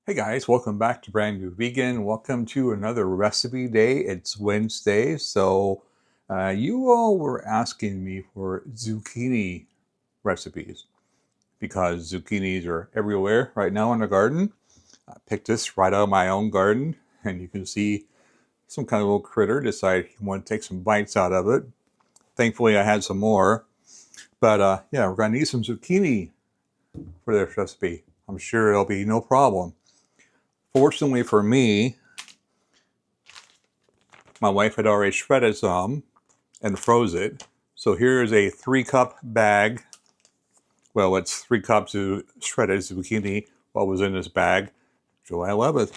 Hey guys, welcome back to Brand New Vegan. Welcome to another recipe day. It's Wednesday, so you all were asking me for zucchini recipes because zucchinis are everywhere right now in the garden. I picked this right out of my own garden, and you can see some kind of little critter decided he wanted to take some bites out of it. Thankfully, I had some more, but yeah, we're going to need some zucchini for this recipe. I'm sure it'll be no problem. Fortunately for me, my wife had already shredded some and froze it. So here is a 3-cup bag. Well, it's 3 cups of shredded zucchini. What was in this bag? July 11th.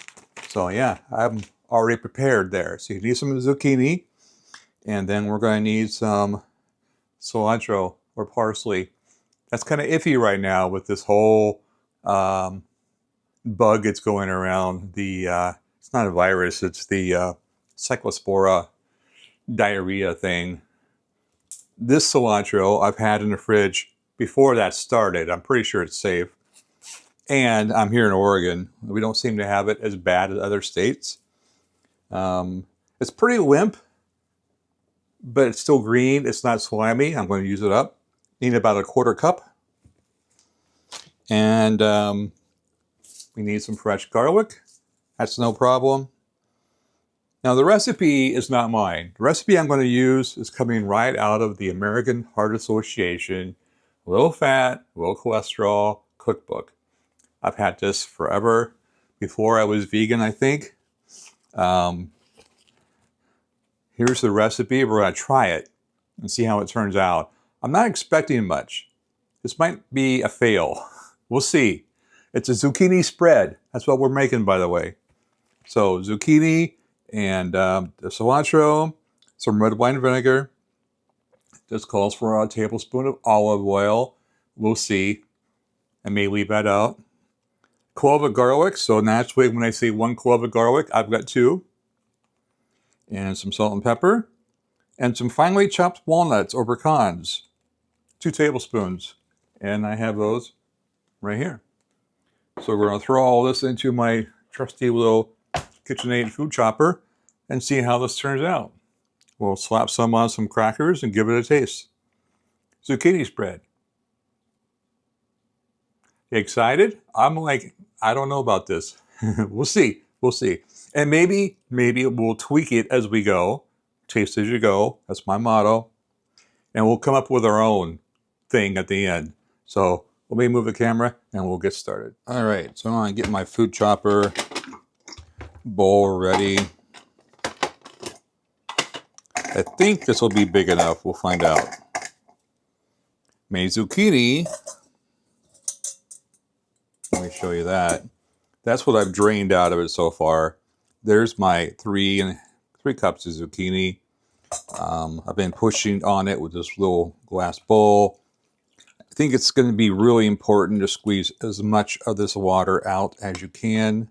So yeah, I'm already prepared there. So you need some zucchini, and then we're going to need some cilantro or parsley. That's kind of iffy right now with this whole bug that's going around. It's not a virus, it's the cyclospora diarrhea thing. This cilantro I've had in the fridge before that started. I'm pretty sure it's safe. And I'm here in Oregon. We don't seem to have it as bad as other states. It's pretty limp, but it's still green. It's not slimy. I'm going to use it up. Need about a 1/4 cup. And we need some fresh garlic. That's no problem. Now, the recipe is not mine. The recipe I'm going to use is coming right out of the American Heart Association Low Fat, Low Cholesterol Cookbook. I've had this forever, before I was vegan, I think. Here's the recipe. We're going to try it and see how it turns out. I'm not expecting much. This might be a fail. We'll see. It's a zucchini spread. That's what we're making, by the way. So zucchini and the cilantro, some red wine vinegar. This calls for a tablespoon of olive oil. We'll see. I may leave that out. Clove of garlic. So naturally, when I say 1 clove of garlic, I've got 2. And some salt and pepper. And some finely chopped walnuts or pecans. 2 tablespoons. And I have those right here. So we're going to throw all this into my trusty little KitchenAid food chopper and see how this turns out. We'll slap some on some crackers and give it a taste. Zucchini spread. You excited? I'm like, I don't know about this. We'll see. We'll see. And maybe we'll tweak it as we go. Taste as you go. That's my motto. And we'll come up with our own thing at the end. So let me move the camera and we'll get started. All right, so I'm going to get my food chopper bowl ready. I think this will be big enough. We'll find out. Made zucchini. Let me show you that. That's what I've drained out of it so far. There's my 3 cups of zucchini. I've been pushing on it with this little glass bowl. I think it's going to be really important to squeeze as much of this water out as you can.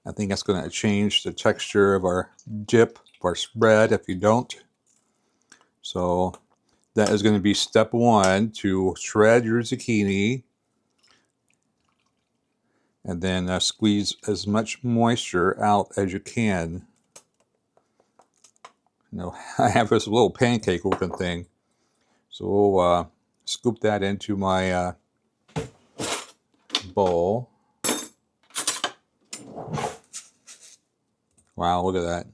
I think that's going to change the texture of our dip, of our spread, if you don't. So that is going to be step 1, to shred your zucchini. And then squeeze as much moisture out as you can. You know, I have this little pancake looking thing. So we'll scoop that into my bowl. Wow, look at that.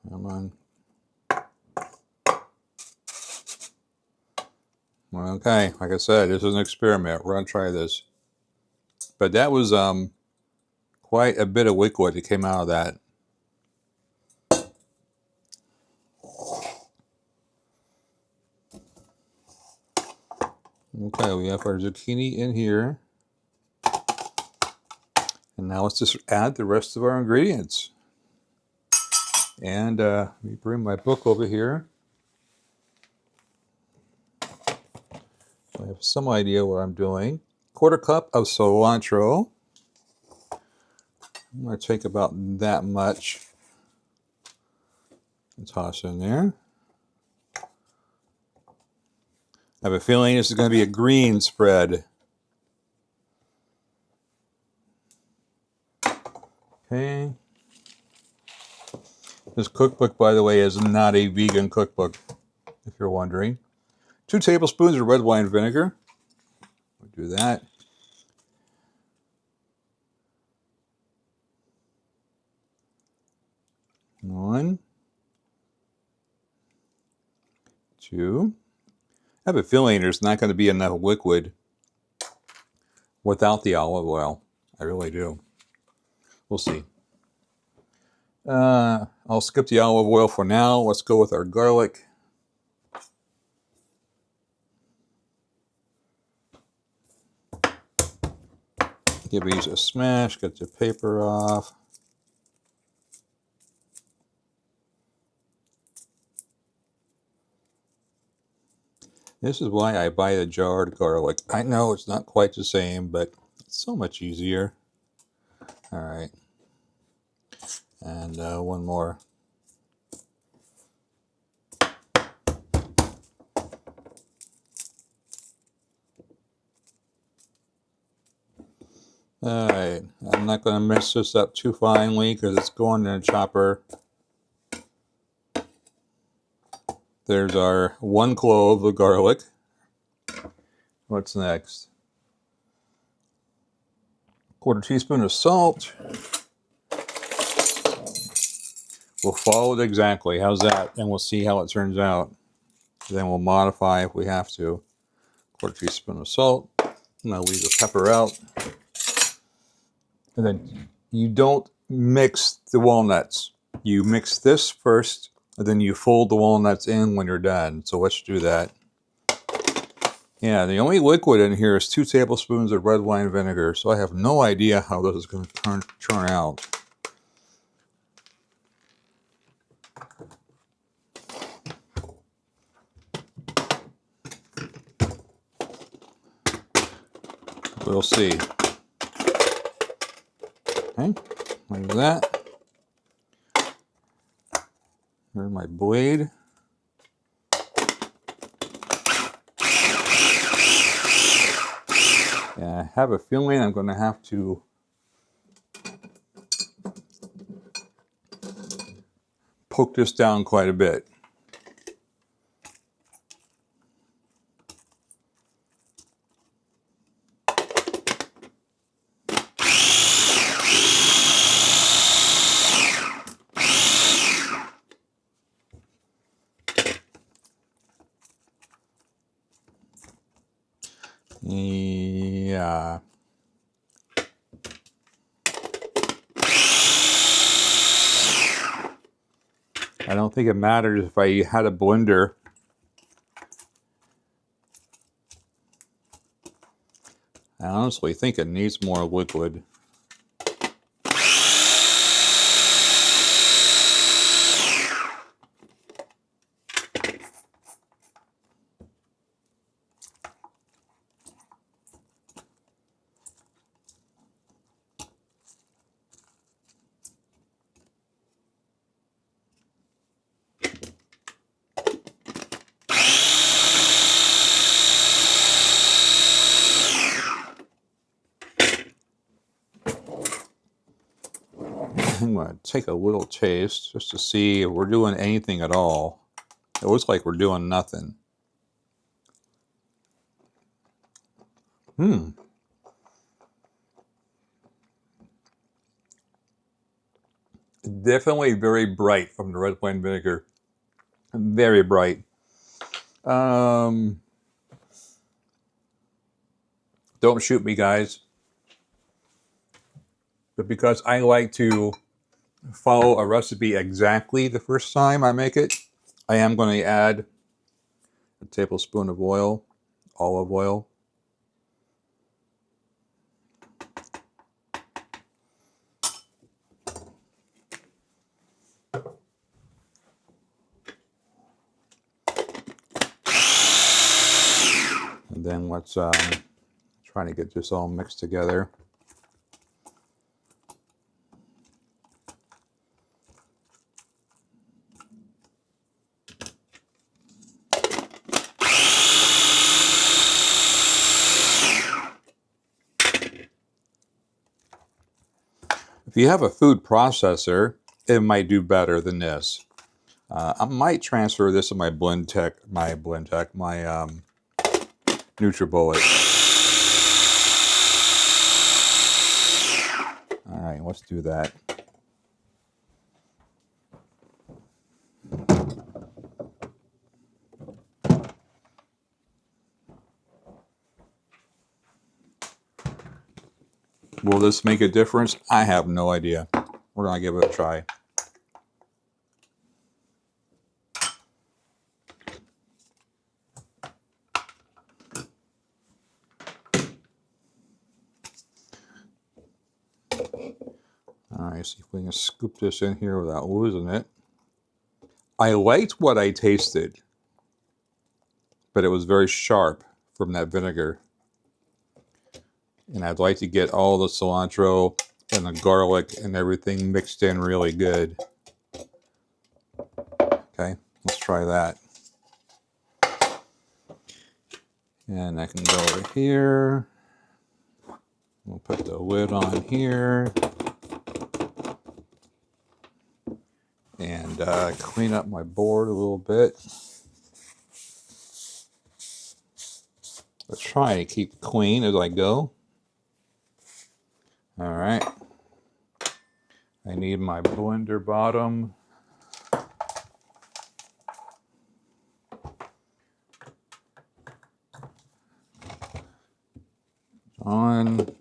Come on. Okay, like I said, this is an experiment. We're going to try this. But that was quite a bit of liquid that came out of that. Okay, we have our zucchini in here. And now let's just add the rest of our ingredients. And let me bring my book over here. So I have some idea what I'm doing. 1/4 cup of cilantro. I'm going to take about that much and toss in there. I have a feeling this is going to be a green spread. Okay. This cookbook, by the way, is not a vegan cookbook, if you're wondering. 2 tablespoons of red wine vinegar. We'll do that. One, 2. I have a feeling there's not going to be enough liquid without the olive oil. I really do. We'll see. I'll skip the olive oil for now. Let's go with our garlic. Give these a smash, get the paper off. This is why I buy the jarred garlic. I know it's not quite the same, but it's so much easier. All right. And one more. All right. I'm not going to mix this up too finely because it's going in a chopper. There's our 1 clove of garlic. What's next? 1/4 teaspoon of salt. We'll follow it exactly. How's that? And we'll see how it turns out. Then we'll modify if we have to. 1/4 teaspoon of salt. And I'll leave the pepper out. And then you don't mix the walnuts. You mix this first, and then you fold the walnuts in when you're done. So let's do that. Yeah, the only liquid in here is 2 tablespoons of red wine vinegar. So I have no idea how this is going to turn out. We'll see. Okay, like that. There's my blade. Yeah, I have a feeling I'm going to have to poke this down quite a bit. Yeah. I don't think it matters if I had a blender. I honestly think it needs more liquid. I'm going to take a little taste just to see if we're doing anything at all. It looks like we're doing nothing. Definitely very bright from the red wine vinegar. Very bright. Don't shoot me, guys. But because I like to follow a recipe exactly the first time I make it, I am going to add a tablespoon of oil, olive oil. And then let's try to get this all mixed together. If you have a food processor, it might do better than this. I might transfer this to my NutriBullet. All right, let's do that. Will this make a difference? I have no idea. We're gonna give it a try. All right, see if we can scoop this in here without losing it. I liked what I tasted, but it was very sharp from that vinegar. And I'd like to get all the cilantro and the garlic and everything mixed in really good. Okay, let's try that. And I can go over here. We'll put the lid on here. And clean up my board a little bit. Let's try to keep it clean as I go. All right. I need my blender bottom. On.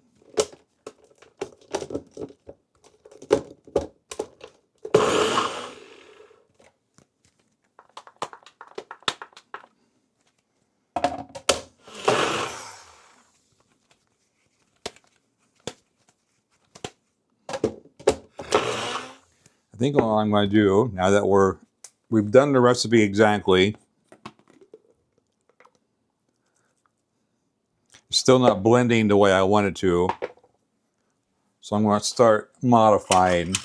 I think what I'm going to do, now that we've done the recipe exactly, it's still not blending the way I want it to, so I'm going to start modifying.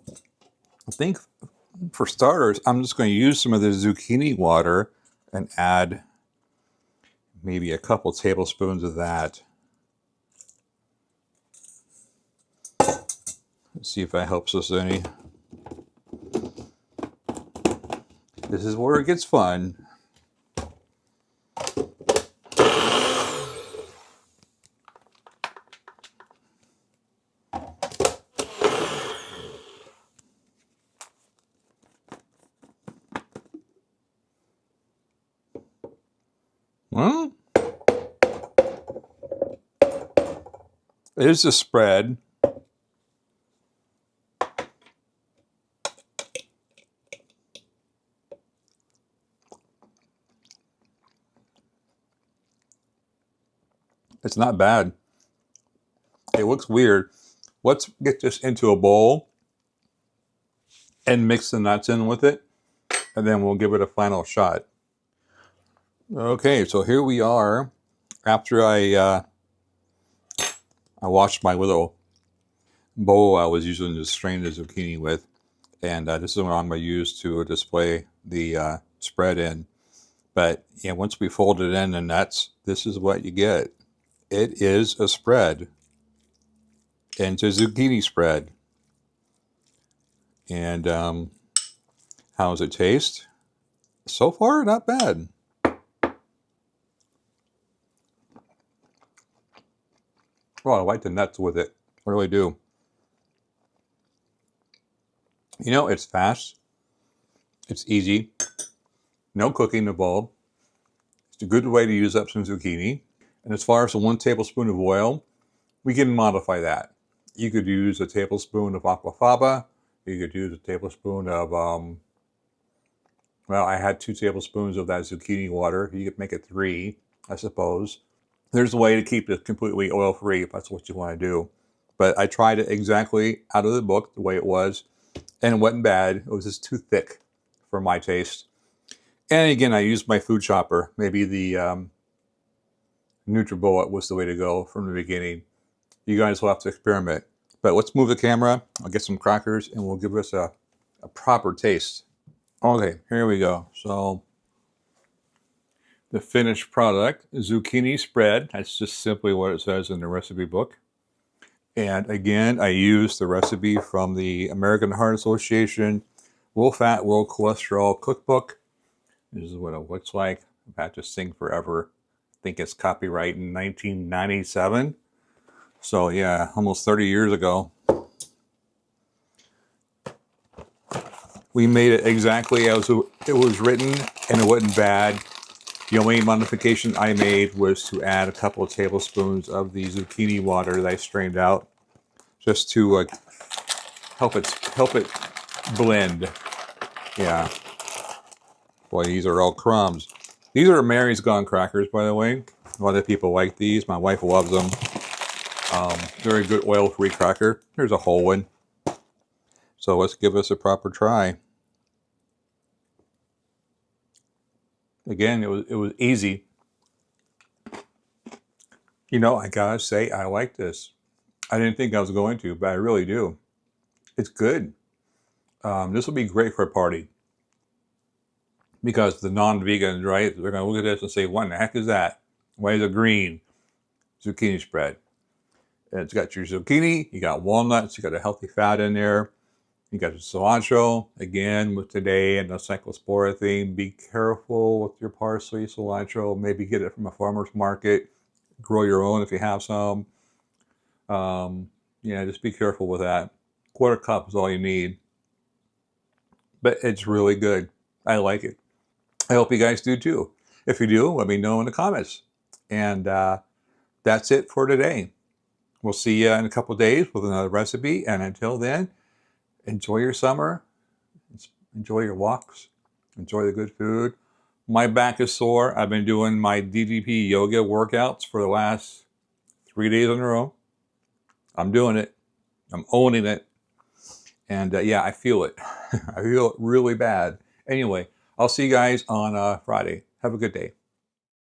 I think for starters, I'm just going to use some of the zucchini water and add maybe a couple tablespoons of that. Let's see if that helps us any. This is where it gets fun. Well, there's the spread. It's not bad. It looks weird. Let's get this into a bowl and mix the nuts in with it, and then we'll give it a final shot. Okay, so here we are. After I washed my little bowl I was using to strain the zucchini with, and this is what I'm going to use to display the spread in. But yeah, once we fold it in the nuts, this is what you get. It is a spread. And it's a zucchini spread. And how does it taste? So far, not bad. Oh, I like the nuts with it. I really do. You know, it's fast. It's easy. No cooking involved. It's a good way to use up some zucchini. And as far as the 1 tablespoon of oil, we can modify that. You could use a tablespoon of aquafaba. You could use a tablespoon of, well, I had 2 tablespoons of that zucchini water. You could make it 3, I suppose. There's a way to keep it completely oil-free if that's what you want to do. But I tried it exactly out of the book, the way it was, and it wasn't bad. It was just too thick for my taste. And again, I used my food chopper. Maybe the NutriBullet was the way to go from the beginning. You guys will have to experiment. But let's move the camera. I'll get some crackers and we'll give us a proper taste. Okay, here we go. So the finished product, zucchini spread. That's just simply what it says in the recipe book. And again, I used the recipe from the American Heart Association Low Fat, Low Cholesterol Cookbook. This is what it looks like. I've had this thing forever. I think it's copyright in 1997. So yeah, almost 30 years ago. We made it exactly as it was written, and it wasn't bad. The only modification I made was to add a couple of tablespoons of the zucchini water that I strained out, just to help it blend. Yeah. Boy, these are all crumbs. These are Mary's Gone crackers, by the way. A lot of people like these. My wife loves them. Very good oil-free cracker. Here's a whole one. So let's give this a proper try. Again, it was easy. You know, I gotta say, I like this. I didn't think I was going to, but I really do. It's good. This will be great for a party. Because the non-vegans, right, they're going to look at this and say, what in the heck is that? Why is it green? Zucchini spread. And it's got your zucchini, you got walnuts, you got a healthy fat in there. You got your cilantro, again, with today and the cyclospora theme. Be careful with your parsley, cilantro. Maybe get it from a farmer's market. Grow your own if you have some. Yeah, just be careful with that. Quarter cup is all you need. But it's really good. I like it. I hope you guys do too. If you do, let me know in the comments. And that's it for today. We'll see you in a couple days with another recipe. And until then, enjoy your summer. Enjoy your walks. Enjoy the good food. My back is sore. I've been doing my DDP yoga workouts for the last 3 days in a row. I'm doing it. I'm owning it. And yeah, I feel it. I feel it really bad. Anyway, I'll see you guys on Friday. Have a good day.